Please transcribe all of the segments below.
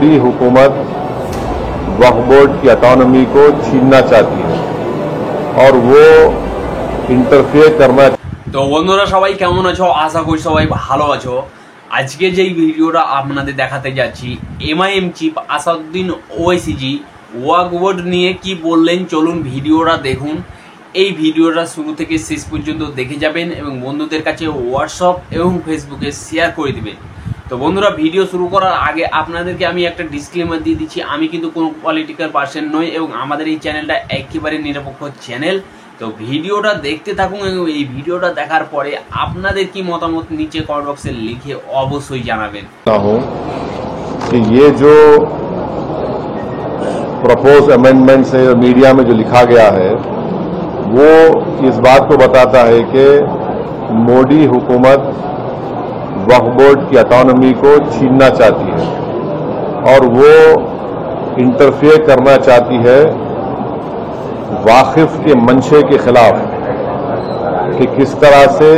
मोदी हुकूमत वक्फ बोर्ड की ऑटोनॉमी को छीनना चाहती है और वो इंटरफेयर करना। तो বন্ধুরা সবাই কেমন আছো? আশা করি সবাই ভালো আছো। আজকে যেই ভিডিওটা আপনাদের দেখাতে যাচ্ছি, এমআইএম চিফ আসাদুদ্দিন ওয়াইসি ওয়াকফ বোর্ড নিয়ে কি বললেন, চলুন ভিডিওটা দেখুন। এই ভিডিওটা শুরু থেকে শেষ পর্যন্ত দেখে যাবেন এবং বন্ধুদের কাছে হোয়াটসঅ্যাপ এবং ফেসবুকে শেয়ার করে দিবেন। তো বন্ধুরা, ভিডিও শুরু করার আগে আপনাদেরকে আমি একটা ডিসক্লেমার দিয়ে দিচ্ছি, আমি কিন্তু কোনো পলিটিক্যাল পার্সন নই এবং আমাদের এই চ্যানেলটা একেবারে নিরপেক্ষ চ্যানেল। তো ভিডিওটা দেখতে থাকুন এবং এই ভিডিওটা দেখার পরে আপনাদের কি মতামত নিচে কমেন্ট বক্সে লিখে অবশ্যই জানাবেন। कि ये जो प्रपोज अमेंडमेंट से मीडिया में जो लिखा गया है वो इस बात को बताता है कि मोदी हुकूमत वक्फ बोर्ड की ऑटोनॉमी को छीनना चाहती है और वो इंटरफेयर करना चाहती है वाकिफ के मंशे के खिलाफ कि किस तरह से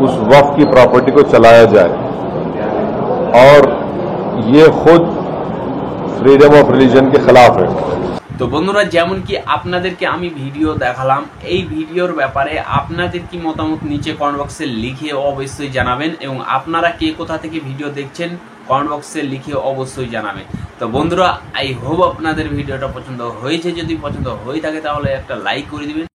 उस वक्फ की प्रॉपर्टी को चलाया जाए, और ये खुद फ्रीडम ऑफ रिलीजन के खिलाफ है। তো বন্ধুরা, যেমন কি আপনাদেরকে আমি ভিডিও দেখালাম, এই ভিডিওর ব্যাপারে আপনাদের কি মতামত নিচে কমেন্ট বক্সে লিখে অবশ্যই জানাবেন এবং আপনারা কে কোথা থেকে ভিডিও দেখছেন কমেন্ট বক্সে লিখে অবশ্যই জানাবেন। তো বন্ধুরা, আই হোপ আপনাদের ভিডিওটা পছন্দ হয়েছে। যদি পছন্দ হয়ে থাকে তাহলে একটা লাইক করে দিবেন।